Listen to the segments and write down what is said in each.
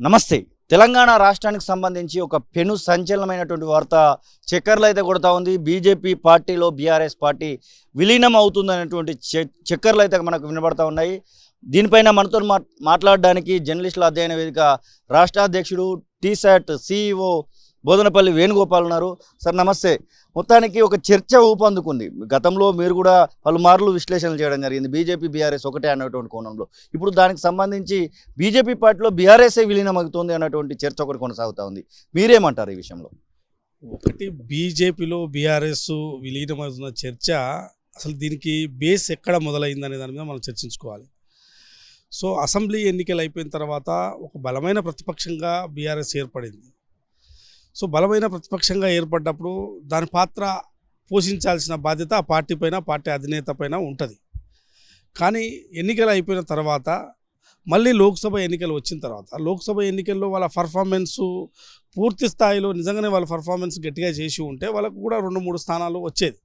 నమస్తే. తెలంగాణ రాష్ట్రానికి సంబంధించి ఒక పెను సంచలనమైనటువంటి వార్త చక్కర్లు అయితే కొడతా ఉంది. బీజేపీ పార్టీలో బీఆర్ఎస్ పార్టీ విలీనం అవుతుందనేటువంటి చక్కర్లు అయితే మనకు వినబడతా ఉన్నాయి. దీనిపైన మనతో మాట్లాడడానికి జర్నలిస్టుల అధ్యయన వేదిక రాష్ట్ర అధ్యక్షుడు టీశాట్ సిఇఓ బోధనపల్లి వేణుగోపాల్ ఉన్నారు. సార్ నమస్తే. మొత్తానికి ఒక చర్చ ఊపందుకుంది. గతంలో మీరు కూడా పలుమార్లు విశ్లేషణలు చేయడం జరిగింది, బీజేపీ బీఆర్ఎస్ ఒకటే అనేటువంటి కోణంలో. ఇప్పుడు దానికి సంబంధించి బీజేపీ పార్టీలో బీఆర్ఎస్ఏ విలీనం అవుతుంది అన్నటువంటి చర్చ ఒకటి కొనసాగుతూ ఉంది. మీరేమంటారు ఈ విషయంలో? ఒకటి, బీజేపీలో బీఆర్ఎస్ విలీనమవుతున్న చర్చ అసలు దీనికి బేస్ ఎక్కడ మొదలైందనే దాని మీద మనం చర్చించుకోవాలి. సో అసెంబ్లీ ఎన్నికలు అయిపోయిన తర్వాత ఒక బలమైన ప్రతిపక్షంగా బీఆర్ఎస్ ఏర్పడింది. సో బలమైన ప్రతిపక్షంగా ఏర్పడ్డప్పుడు దాని పాత్ర పోషించాల్సిన బాధ్యత ఆ పార్టీ పైన, పార్టీ అధినేత పైన ఉంటుంది. కానీ ఎన్నికలు అయిపోయిన తర్వాత మళ్ళీ లోక్సభ ఎన్నికలు వచ్చిన తర్వాత లోక్సభ ఎన్నికల్లో వాళ్ళ పర్ఫార్మెన్సు పూర్తి స్థాయిలో నిజంగానే వాళ్ళ పర్ఫార్మెన్స్ గట్టిగా చేసి ఉంటే వాళ్ళకు కూడా 2-3 స్థానాలు వచ్చేది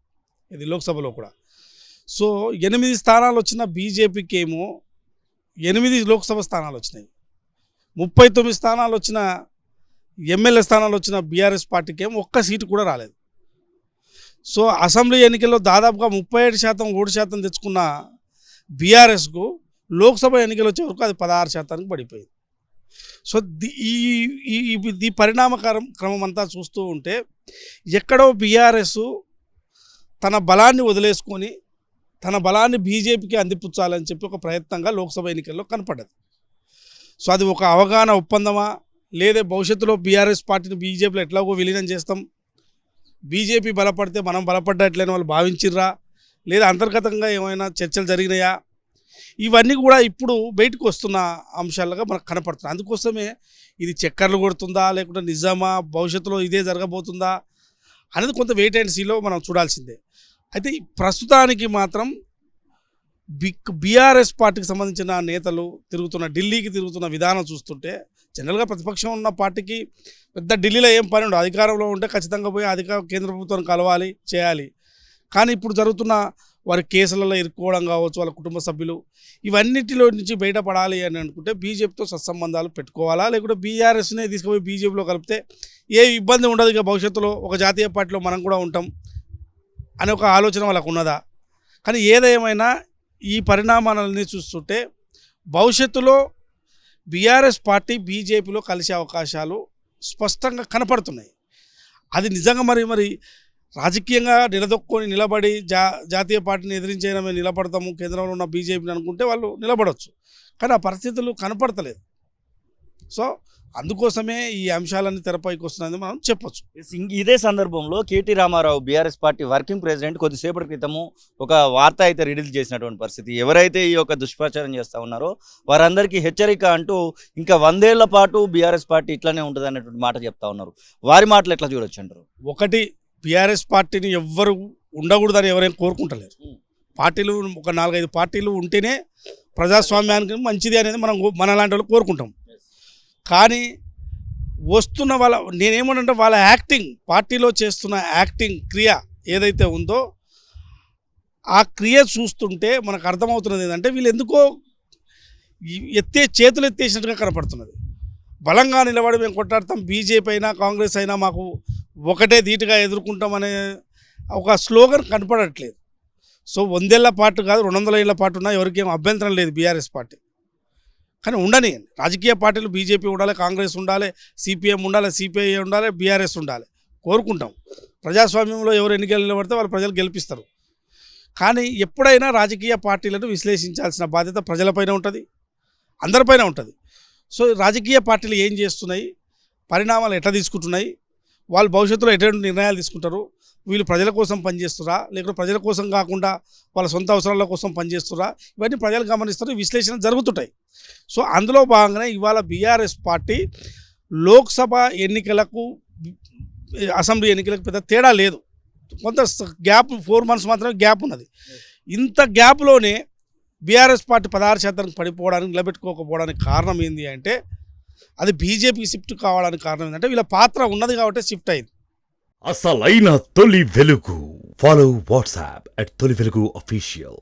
ఇది లోక్సభలో కూడా. సో 8 స్థానాలు వచ్చిన బీజేపీకి ఏమో 8 లోక్సభ స్థానాలు వచ్చినాయి. 39 స్థానాలు వచ్చిన ఎమ్మెల్యే స్థానాలు వచ్చిన బీఆర్ఎస్ పార్టీకి ఏమో ఒక్క సీటు కూడా రాలేదు. సో అసెంబ్లీ ఎన్నికల్లో దాదాపుగా 37% ఓటు శాతం తెచ్చుకున్న బీఆర్ఎస్కు లోక్సభ ఎన్నికలు వచ్చే వరకు అది 16% పడిపోయింది. సో ఈ క్రమం అంతా చూస్తూ ఉంటే ఎక్కడో బీఆర్ఎస్ తన బలాన్ని వదిలేసుకొని తన బలాన్ని బీజేపీకి అందిపుచ్చాలని చెప్పి ఒక ప్రయత్నంగా లోక్సభ ఎన్నికల్లో కనపడ్డది. సో అది ఒక అవగాహన ఒప్పందమా, లేదా భవిష్యత్తులో బీఆర్ఎస్ పార్టీని బీజేపీలో ఎట్లాగో విలీనం చేస్తాం, బీజేపీ బలపడితే మనం బలపడ్డట్లేని వాళ్ళు భావించిర్రా, లేదా అంతర్గతంగా ఏమైనా చర్చలు జరిగినాయా, ఇవన్నీ కూడా ఇప్పుడు బయటకు వస్తున్న అంశాలుగా మనకు కనపడుతున్నాయి. అందుకోసమే ఇది చక్కర్లు కొడుతుందా లేకుంటే నిజమా, భవిష్యత్తులో ఇదే జరగబోతుందా అనేది కొంత వెయిట్ అండ్ సీలో మనం చూడాల్సిందే. అయితే ప్రస్తుతానికి మాత్రం బీఆర్ఎస్ పార్టీకి సంబంధించిన నేతలు ఢిల్లీకి తిరుగుతున్న విధానం చూస్తుంటే జనరల్గా ప్రతిపక్షం ఉన్న పార్టీకి పెద్ద ఢిల్లీలో ఏం పని ఉండదు, అధికారంలో ఉంటే ఖచ్చితంగా పోయి కేంద్ర ప్రభుత్వం కలవాలి, చేయాలి. కానీ ఇప్పుడు జరుగుతున్న వారి కేసులలో ఇరుక్కోవడం కావచ్చు, వాళ్ళ కుటుంబ సభ్యులు, ఇవన్నిటిలో నుంచి బయటపడాలి అని అనుకుంటే బీజేపీతో సత్సంబంధాలు పెట్టుకోవాలా, లేకుంటే బీఆర్ఎస్నే తీసుకుపోయి బీజేపీలో కలిపితే ఏ ఇబ్బంది ఉండదు, ఇక భవిష్యత్తులో ఒక జాతీయ పార్టీలో మనం కూడా ఉంటాం అనే ఒక ఆలోచన వాళ్ళకు ఉన్నదా? కానీ ఏదేమైనా ఈ పరిణామాలన్నీ చూస్తుంటే భవిష్యత్తులో బీఆర్ఎస్ పార్టీ బీజేపీలో కలిసే అవకాశాలు స్పష్టంగా కనపడుతున్నాయి. అది నిజంగా మరి రాజకీయంగా నిలబడి జాతీయ పార్టీని ఎదిరించేయడమే నిలబడతాము కేంద్రంలో ఉన్న బీజేపీని అనుకుంటే వాళ్ళు నిలబడవచ్చు. కానీ ఆ పరిస్థితులు కనపడతలేదు. సో అందుకోసమే ఈ అంశాలన్నీ తెరపైకి వస్తున్నాయని మనం చెప్పొచ్చు. ఇదే సందర్భంలో KT Rama Rao BRS party working president కొద్దిసేపటి క్రితము ఒక వార్త అయితే రిలీజ్ చేసినటువంటి పరిస్థితి. ఎవరైతే ఈ యొక్క దుష్ప్రచారం చేస్తూ ఉన్నారో వారందరికీ హెచ్చరిక అంటూ ఇంకా 100 ఏళ్ల పాటు బీఆర్ఎస్ పార్టీ ఇట్లానే ఉంటుంది అనేటువంటి మాట చెప్తా ఉన్నారు. వారి మాటలు ఎట్లా చూడొచ్చు అంటారు? ఒకటి, బీఆర్ఎస్ పార్టీని ఎవ్వరు ఉండకూడదని ఎవరైనా కోరుకుంటలేరు. పార్టీలు ఒక 4-5 పార్టీలు ఉంటేనే ప్రజాస్వామ్యానికి మంచిది అనేది మన లాంటి వాళ్ళు కోరుకుంటాం. కానీ వస్తున్న నేనేమనంటే వాళ్ళ యాక్టింగ్, పార్టీలో చేస్తున్న యాక్టింగ్ క్రియ ఏదైతే ఉందో ఆ క్రియ చూస్తుంటే మనకు అర్థమవుతున్నది ఏంటంటే వీళ్ళు ఎందుకో చేతులు ఎత్తేసినట్టుగా కనపడుతున్నది. బలంగా నిలబడి మేము కొట్లాడతాం, బీజేపీ అయినా కాంగ్రెస్ అయినా మాకు ఒకటే ధీటుగా ఎదుర్కొంటామనే ఒక స్లోగన్ కనపడట్లేదు. సో 100 ఏళ్ల పాటు కాదు, 200 ఏళ్ల పాటు ఉన్నా ఎవరికేం అభ్యంతరం లేదు బీఆర్ఎస్ పార్టీ. కానీ ఉండని రాజకీయ పార్టీలు బీజేపీ ఉండాలి, కాంగ్రెస్ ఉండాలి, సిపిఎం ఉండాలి, సిపిఐ ఉండాలి, బీఆర్ఎస్ ఉండాలి కోరుకుంటాం. ప్రజాస్వామ్యంలో ఎవరు ఎన్నికలు నిలబడితే వాళ్ళు ప్రజలు గెలిపిస్తారు. కానీ ఎప్పుడైనా రాజకీయ పార్టీలను విశ్లేషించాల్సిన బాధ్యత ప్రజలపైన ఉంటుంది, అందరిపైన ఉంటుంది. సో రాజకీయ పార్టీలు ఏం చేస్తున్నాయి, పరిణామాలు ఎట్లా తీసుకుంటున్నాయి, వాళ్ళు భవిష్యత్తులో ఎటువంటి నిర్ణయాలు తీసుకుంటారు, వీళ్ళు ప్రజల కోసం పనిచేస్తురా లేకపోతే ప్రజల కోసం కాకుండా వాళ్ళ సొంత అవసరాల కోసం పనిచేస్తురా, ఇవన్నీ ప్రజలు గమనిస్తారు, విశ్లేషణ జరుగుతుంటాయి. సో అందులో భాగంగానే ఇవాళ బీఆర్ఎస్ పార్టీ లోక్సభ ఎన్నికలకు అసెంబ్లీ ఎన్నికలకు పెద్ద తేడా లేదు, కొంత గ్యాప్ 4 months మాత్రమే గ్యాప్ ఉన్నది. ఇంత గ్యాప్లోనే బీఆర్ఎస్ పార్టీ 16% పడిపోవడానికి, నిలబెట్టుకోకపోవడానికి కారణం ఏంటి అంటే అది బీజేపీకి షిఫ్ట్ కావడానికి కారణం ఏంటంటే వీళ్ళ పాత్ర ఉన్నది కాబట్టి షిఫ్ట్ అయింది. అసలైన తొలి వెలుగు. ఫాలో వాట్సాప్ @తొలి వెలుగు official.